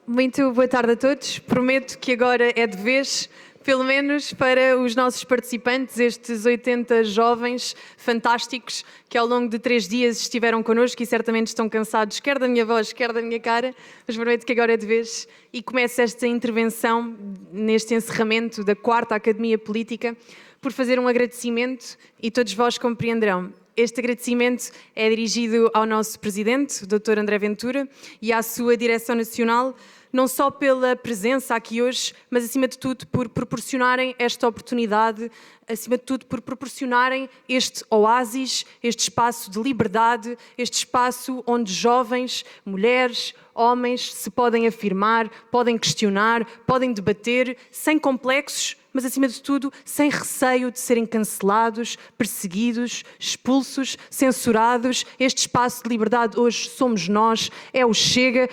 Muito boa tarde a todos. Prometo que agora é de vez, pelo menos para os nossos participantes, estes 80 jovens fantásticos que ao longo de 3 dias estiveram connosco e certamente estão cansados, quer da minha voz, quer da minha cara, mas prometo que agora é de vez e começo esta intervenção neste encerramento da 4ª Academia Política por fazer um agradecimento e todos vós compreenderão. Este agradecimento é dirigido ao nosso Presidente, o Dr. André Ventura, e à sua Direção Nacional, não só pela presença aqui hoje, mas acima de tudo por proporcionarem esta oportunidade, acima de tudo por proporcionarem este oásis, este espaço de liberdade, este espaço onde jovens, mulheres, homens se podem afirmar, podem questionar, podem debater, sem complexos, mas acima de tudo sem receio de serem cancelados, perseguidos, expulsos, censurados. Este espaço de liberdade hoje somos nós, é o Chega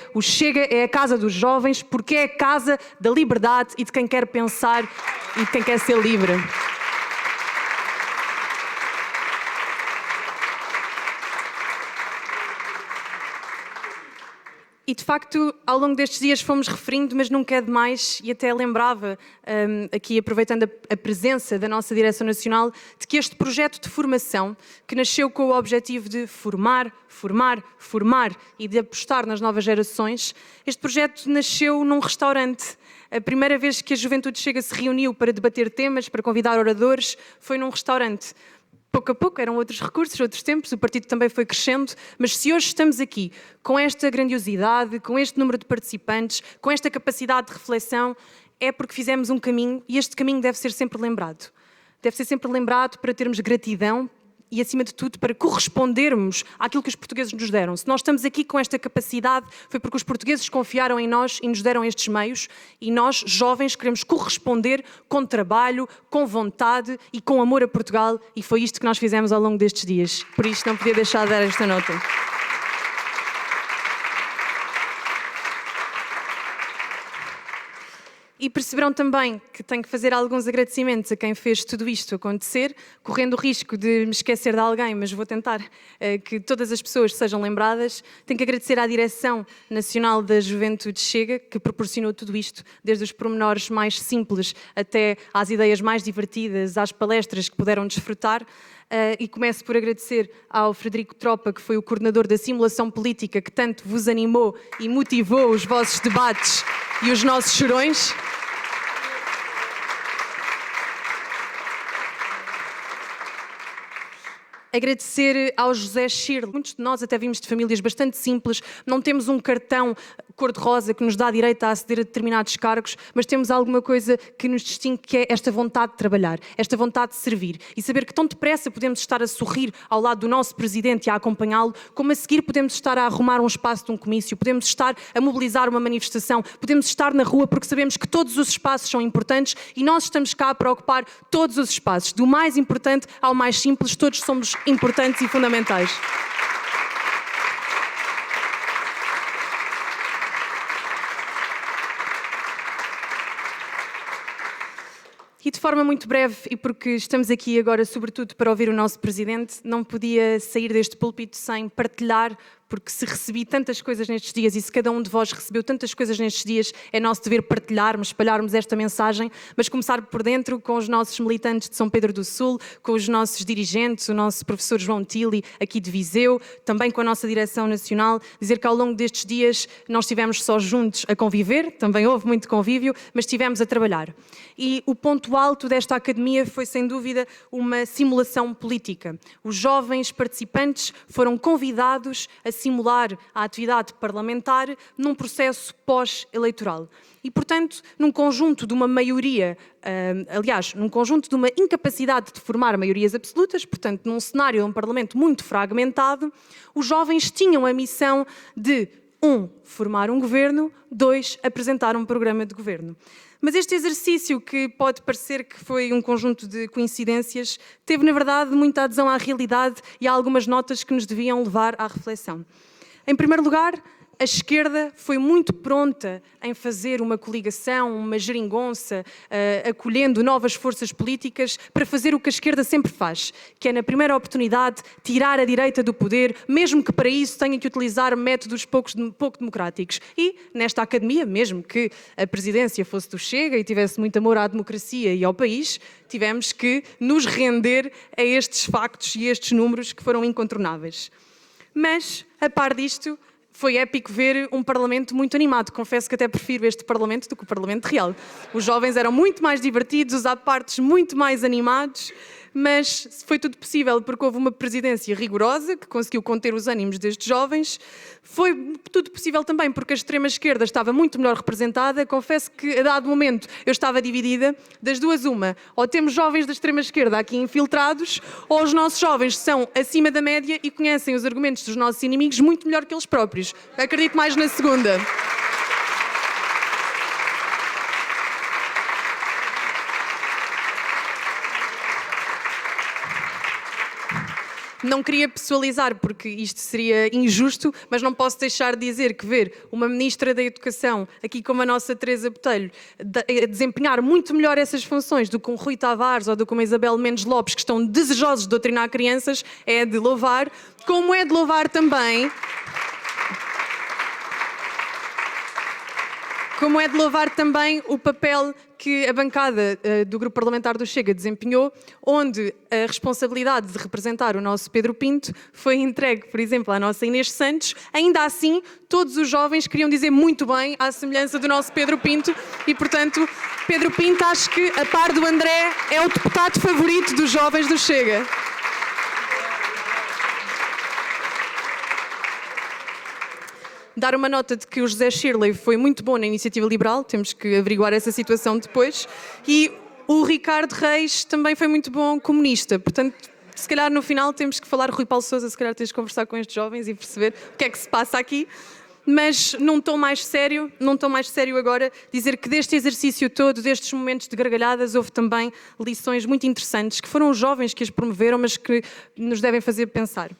é a casa dos jovens, porque é a casa da liberdade e de quem quer pensar e de quem quer ser livre. E, de facto, ao longo destes dias fomos referindo, mas nunca é demais, e até lembrava, aqui aproveitando a presença da nossa Direção Nacional, de que este projeto de formação, que nasceu com o objetivo de formar e de apostar nas novas gerações, este projeto nasceu num restaurante. A primeira vez que a Juventude Chega se reuniu para debater temas, para convidar oradores, foi num restaurante. Pouco a pouco, eram outros recursos, outros tempos, o partido também foi crescendo, mas se hoje estamos aqui com esta grandiosidade, com este número de participantes, com esta capacidade de reflexão, é porque fizemos um caminho e este caminho deve ser sempre lembrado. Deve ser sempre lembrado para termos gratidão e, acima de tudo, para correspondermos àquilo que os portugueses nos deram. Se nós estamos aqui com esta capacidade, foi porque os portugueses confiaram em nós e nos deram estes meios, e nós, jovens, queremos corresponder com trabalho, com vontade e com amor a Portugal, e foi isto que nós fizemos ao longo destes dias. Por isto não podia deixar de dar esta nota. E perceberão também que tenho que fazer alguns agradecimentos a quem fez tudo isto acontecer, correndo o risco de me esquecer de alguém, mas vou tentar que todas as pessoas sejam lembradas. Tenho que agradecer à Direção Nacional da Juventude Chega, que proporcionou tudo isto, desde os pormenores mais simples até às ideias mais divertidas, às palestras que puderam desfrutar. E começo por agradecer ao Frederico Tropa, que foi o coordenador da simulação política, que tanto vos animou e motivou os vossos debates e os nossos chorões. Agradecer ao José Schirle. Muitos de nós até vimos de famílias bastante simples, não temos um cartão cor-de-rosa que nos dá direito a aceder a determinados cargos, mas temos alguma coisa que nos distingue, que é esta vontade de trabalhar, esta vontade de servir e saber que tão depressa podemos estar a sorrir ao lado do nosso Presidente e a acompanhá-lo, como a seguir podemos estar a arrumar um espaço de um comício, podemos estar a mobilizar uma manifestação, podemos estar na rua porque sabemos que todos os espaços são importantes e nós estamos cá para ocupar todos os espaços, do mais importante ao mais simples, todos somos importantes e fundamentais. E de forma muito breve, e porque estamos aqui agora sobretudo para ouvir o nosso Presidente, não podia sair deste púlpito sem partilhar, porque se recebi tantas coisas nestes dias e se cada um de vós recebeu tantas coisas nestes dias, é nosso dever partilharmos, espalharmos esta mensagem, mas começar por dentro com os nossos militantes de São Pedro do Sul, com os nossos dirigentes, o nosso professor João Tili, aqui de Viseu, também com a nossa Direção Nacional, dizer que ao longo destes dias nós estivemos só juntos a conviver, também houve muito convívio, mas estivemos a trabalhar. E o ponto alto desta academia foi, sem dúvida, uma simulação política. Os jovens participantes foram convidados a simular a atividade parlamentar num processo pós-eleitoral. E, portanto, num conjunto de uma maioria, num conjunto de uma incapacidade de formar maiorias absolutas, portanto, num cenário de um parlamento muito fragmentado, os jovens tinham a missão de 1. Formar um governo, 2. Apresentar um programa de governo. Mas este exercício, que pode parecer que foi um conjunto de coincidências, teve, na verdade, muita adesão à realidade e há algumas notas que nos deviam levar à reflexão. Em primeiro lugar, a esquerda foi muito pronta em fazer uma coligação, uma geringonça, acolhendo novas forças políticas para fazer o que a esquerda sempre faz, que é, na primeira oportunidade, tirar a direita do poder, mesmo que para isso tenha que utilizar métodos pouco democráticos. E, nesta academia, mesmo que a presidência fosse do Chega e tivesse muito amor à democracia e ao país, tivemos que nos render a estes factos e estes números que foram incontornáveis. Mas, a par disto, foi épico ver um Parlamento muito animado. Confesso que até prefiro este Parlamento do que o Parlamento real. Os jovens eram muito mais divertidos, os à-partes muito mais animados, mas foi tudo possível porque houve uma presidência rigorosa que conseguiu conter os ânimos destes jovens. Foi tudo possível também porque a extrema-esquerda estava muito melhor representada. Confesso que, a dado momento, eu estava dividida. Das duas, uma. Ou temos jovens da extrema-esquerda aqui infiltrados, ou os nossos jovens são acima da média e conhecem os argumentos dos nossos inimigos muito melhor que eles próprios. Acredito mais na segunda. Não queria pessoalizar, porque isto seria injusto, mas não posso deixar de dizer que ver uma Ministra da Educação, aqui como a nossa Teresa Botelho, desempenhar muito melhor essas funções do que um Rui Tavares ou do que uma Isabel Mendes Lopes, que estão desejosos de doutrinar crianças, é de louvar, como é de louvar também... Como é de louvar também o papel que a bancada do Grupo Parlamentar do Chega desempenhou, onde a responsabilidade de representar o nosso Pedro Pinto foi entregue, por exemplo, à nossa Inês Santos. Ainda assim, todos os jovens queriam dizer muito bem à semelhança do nosso Pedro Pinto e, portanto, Pedro Pinto, acho que, a par do André, é o deputado favorito dos jovens do Chega. Dar uma nota de que o José Shirley foi muito bom na Iniciativa Liberal, temos que averiguar essa situação depois, e o Ricardo Reis também foi muito bom comunista, portanto, se calhar no final temos que falar, Rui Paulo Sousa, se calhar tens de conversar com estes jovens e perceber o que é que se passa aqui, mas num tom mais sério agora, dizer que deste exercício todo, destes momentos de gargalhadas, houve também lições muito interessantes, que foram os jovens que as promoveram, mas que nos devem fazer pensar.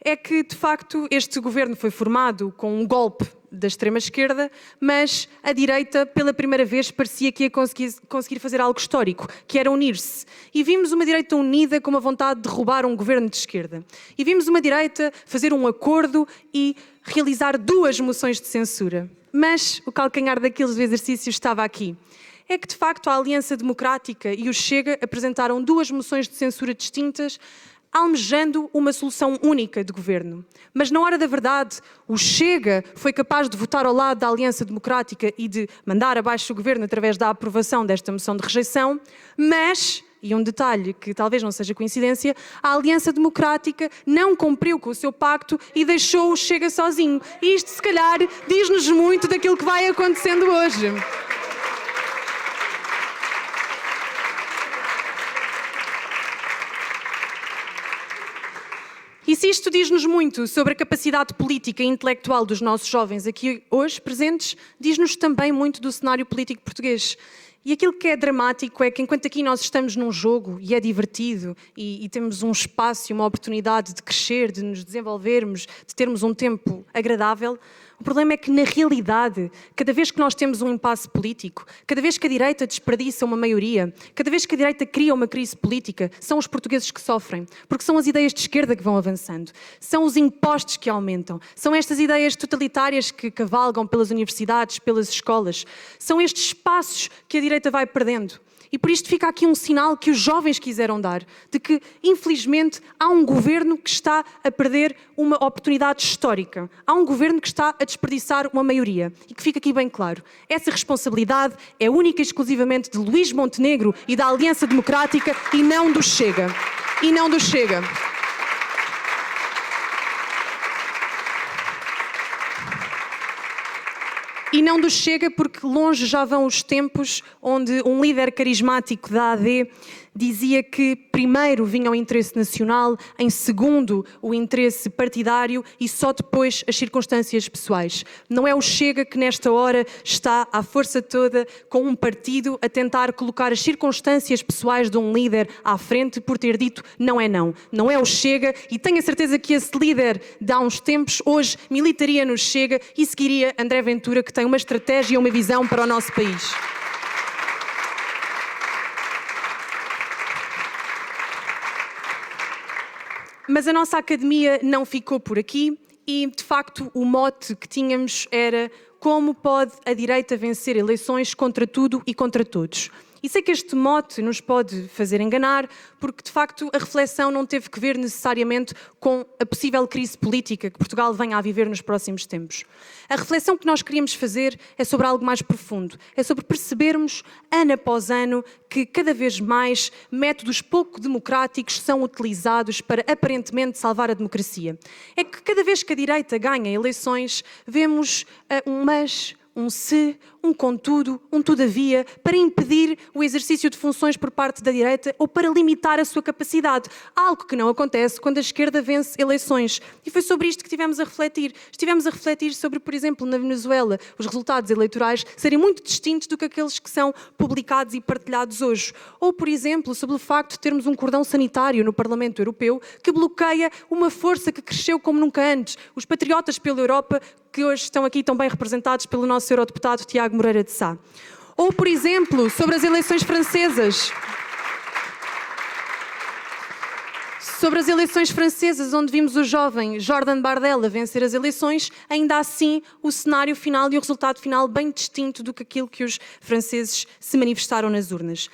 É que, de facto, este governo foi formado com um golpe da extrema-esquerda, mas a direita, pela primeira vez, parecia que ia conseguir fazer algo histórico, que era unir-se. E vimos uma direita unida com uma vontade de derrubar um governo de esquerda. E vimos uma direita fazer um acordo e realizar 2 moções de censura. Mas o calcanhar daqueles do exercício estava aqui. É que, de facto, a Aliança Democrática e o Chega apresentaram 2 moções de censura distintas, almejando uma solução única de governo. Mas na hora da verdade, o Chega foi capaz de votar ao lado da Aliança Democrática e de mandar abaixo o governo através da aprovação desta moção de rejeição, mas, e um detalhe que talvez não seja coincidência, a Aliança Democrática não cumpriu com o seu pacto e deixou o Chega sozinho. E isto, se calhar, diz-nos muito daquilo que vai acontecendo hoje. E se isto diz-nos muito sobre a capacidade política e intelectual dos nossos jovens aqui hoje presentes, diz-nos também muito do cenário político português. E aquilo que é dramático é que enquanto aqui nós estamos num jogo e é divertido e temos um espaço e uma oportunidade de crescer, de nos desenvolvermos, de termos um tempo agradável, o problema é que, na realidade, cada vez que nós temos um impasse político, cada vez que a direita desperdiça uma maioria, cada vez que a direita cria uma crise política, são os portugueses que sofrem, porque são as ideias de esquerda que vão avançando, são os impostos que aumentam, são estas ideias totalitárias que cavalgam pelas universidades, pelas escolas, são estes espaços que a direita vai perdendo. E por isto fica aqui um sinal que os jovens quiseram dar, de que, infelizmente, há um governo que está a perder uma oportunidade histórica. Há um governo que está a desperdiçar uma maioria. E que fica aqui bem claro, essa responsabilidade é única e exclusivamente de Luís Montenegro e da Aliança Democrática e não do Chega. E não do Chega. E não do Chega, porque longe já vão os tempos onde um líder carismático da AD dizia que primeiro vinha o interesse nacional, em segundo o interesse partidário e só depois as circunstâncias pessoais. Não é o Chega que nesta hora está à força toda com um partido a tentar colocar as circunstâncias pessoais de um líder à frente por ter dito não é não. Não é o Chega e tenho a certeza que esse líder de há uns tempos hoje militaria no Chega e seguiria André Ventura, que tem uma estratégia e uma visão para o nosso país. Mas a nossa academia não ficou por aqui e, de facto, o mote que tínhamos era como pode a direita vencer eleições contra tudo e contra todos. E sei que este mote nos pode fazer enganar, porque de facto a reflexão não teve que ver necessariamente com a possível crise política que Portugal venha a viver nos próximos tempos. A reflexão que nós queríamos fazer é sobre algo mais profundo, é sobre percebermos, ano após ano, que cada vez mais métodos pouco democráticos são utilizados para aparentemente salvar a democracia. É que cada vez que a direita ganha eleições, vemos um mas, um se, um contudo, um todavia, para impedir o exercício de funções por parte da direita ou para limitar a sua capacidade. Algo que não acontece quando a esquerda vence eleições. E foi sobre isto que estivemos a refletir. Estivemos a refletir sobre, por exemplo, na Venezuela, os resultados eleitorais serem muito distintos do que aqueles que são publicados e partilhados hoje. Ou, por exemplo, sobre o facto de termos um cordão sanitário no Parlamento Europeu que bloqueia uma força que cresceu como nunca antes. Os patriotas pela Europa, que hoje estão aqui tão bem representados pelo nosso eurodeputado Tiago Moreira de Sá. Ou, por exemplo, sobre as eleições francesas. Sobre as eleições francesas, onde vimos o jovem Jordan Bardella vencer as eleições, ainda assim o cenário final e o resultado final bem distinto do que aquilo que os franceses se manifestaram nas urnas.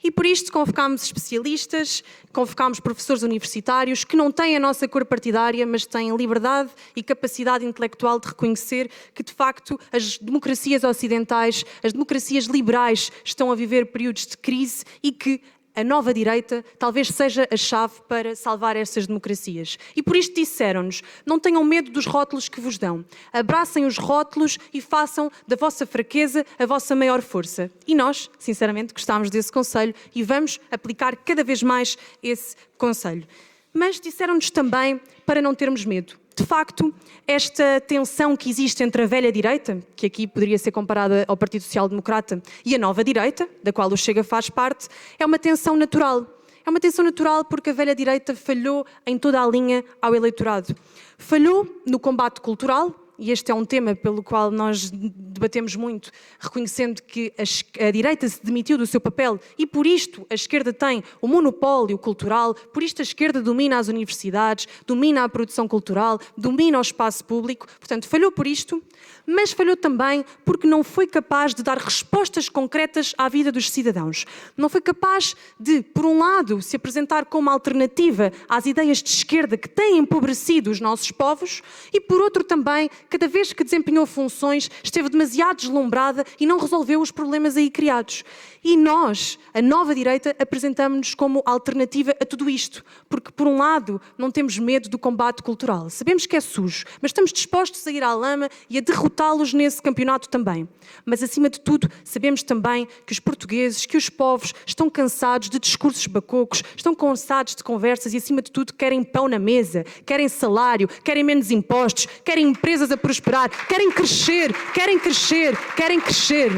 E por isto convocámos especialistas, convocámos professores universitários que não têm a nossa cor partidária, mas têm liberdade e capacidade intelectual de reconhecer que, de facto, as democracias ocidentais, as democracias liberais estão a viver períodos de crise e que a nova direita talvez seja a chave para salvar essas democracias. E por isto disseram-nos, não tenham medo dos rótulos que vos dão. Abracem os rótulos e façam da vossa fraqueza a vossa maior força. E nós, sinceramente, gostámos desse conselho e vamos aplicar cada vez mais esse conselho. Mas disseram-nos também para não termos medo. De facto, esta tensão que existe entre a velha direita, que aqui poderia ser comparada ao Partido Social Democrata, e a nova direita, da qual o Chega faz parte, é uma tensão natural. É uma tensão natural porque a velha direita falhou em toda a linha ao eleitorado. Falhou no combate cultural, e este é um tema pelo qual nós debatemos muito, reconhecendo que a direita se demitiu do seu papel e por isto a esquerda tem o monopólio cultural, por isto a esquerda domina as universidades, domina a produção cultural, domina o espaço público, portanto falhou por isto, mas falhou também porque não foi capaz de dar respostas concretas à vida dos cidadãos. Não foi capaz de, por um lado, se apresentar como alternativa às ideias de esquerda que têm empobrecido os nossos povos e, por outro também, cada vez que desempenhou funções, esteve demasiado deslumbrada e não resolveu os problemas aí criados. E nós, a nova direita, apresentamos-nos como alternativa a tudo isto, porque, por um lado, não temos medo do combate cultural. Sabemos que é sujo, mas estamos dispostos a ir à lama e a derrotá-los nesse campeonato também. Mas, acima de tudo, sabemos também que os portugueses, que os povos, estão cansados de discursos bacocos, estão cansados de conversas e, acima de tudo, querem pão na mesa, querem salário, querem menos impostos, querem empresas a prosperar, querem crescer, querem crescer, querem crescer.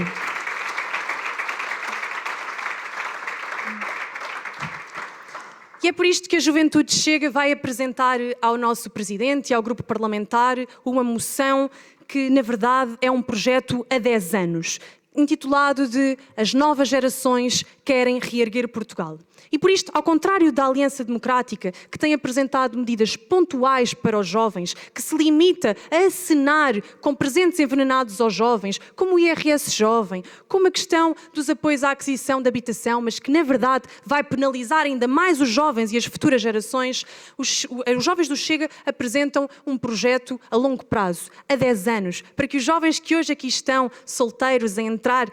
E é por isto que a Juventude Chega vai apresentar ao nosso Presidente e ao grupo parlamentar uma moção que, na verdade, é um projeto a 10 anos, intitulado de As Novas Gerações Querem Reerguer Portugal. E por isto, ao contrário da Aliança Democrática, que tem apresentado medidas pontuais para os jovens, que se limita a acenar com presentes envenenados aos jovens, como o IRS jovem, como a questão dos apoios à aquisição de habitação, mas que, na verdade, vai penalizar ainda mais os jovens e as futuras gerações, os jovens do Chega apresentam um projeto a longo prazo, a 10 anos, para que os jovens que hoje aqui estão, solteiros, em entrar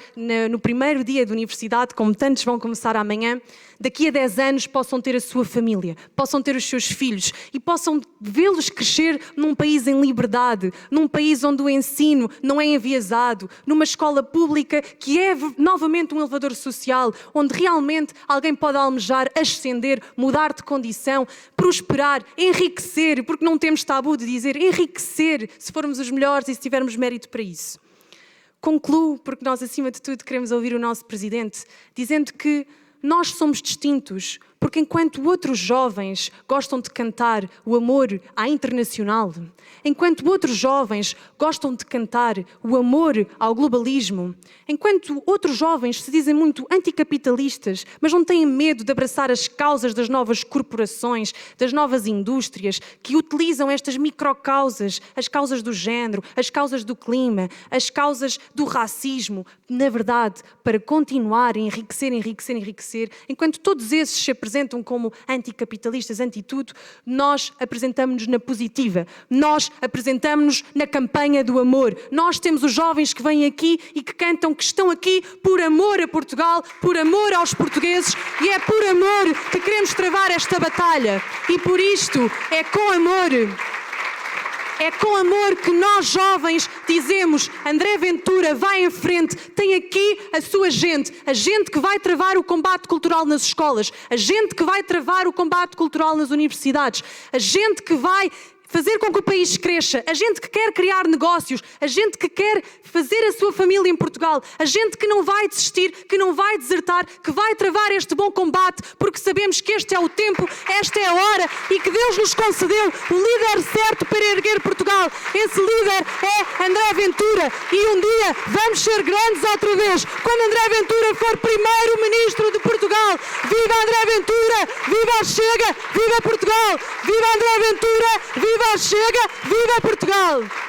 no primeiro dia de universidade, como tantos vão começar amanhã, daqui a 10 anos possam ter a sua família, possam ter os seus filhos e possam vê-los crescer num país em liberdade, num país onde o ensino não é enviesado, numa escola pública que é novamente um elevador social, onde realmente alguém pode almejar, ascender, mudar de condição, prosperar, enriquecer, porque não temos tabu de dizer enriquecer se formos os melhores e se tivermos mérito para isso. Concluo, porque nós acima de tudo queremos ouvir o nosso Presidente, dizendo que nós somos distintos, porque enquanto outros jovens gostam de cantar o amor à internacional, enquanto outros jovens gostam de cantar o amor ao globalismo, enquanto outros jovens se dizem muito anticapitalistas, mas não têm medo de abraçar as causas das novas corporações, das novas indústrias, que utilizam estas microcausas, as causas do género, as causas do clima, as causas do racismo, na verdade, para continuar a enriquecer, enquanto todos esses se apresentam como anticapitalistas, anti-tudo, nós apresentamos-nos na positiva, nós apresentamos-nos na campanha do amor. Nós temos os jovens que vêm aqui e que cantam que estão aqui por amor a Portugal, por amor aos portugueses, e é por amor que queremos travar esta batalha. E por isto é com amor. É com amor que nós jovens dizemos: André Ventura, vai em frente, tem aqui a sua gente, a gente que vai travar o combate cultural nas escolas, a gente que vai travar o combate cultural nas universidades, a gente que vai fazer com que o país cresça, a gente que quer criar negócios, a gente que quer fazer a sua família em Portugal, a gente que não vai desistir, que não vai desertar, que vai travar este bom combate, porque sabemos que este é o tempo, esta é a hora e que Deus nos concedeu o líder certo para erguer Portugal. Esse líder é André Ventura e um dia vamos ser grandes outra vez, quando André Ventura for primeiro-ministro de Portugal. Viva André Ventura, viva a Chega, viva Portugal, viva André Ventura, viva a Chega, viva Portugal!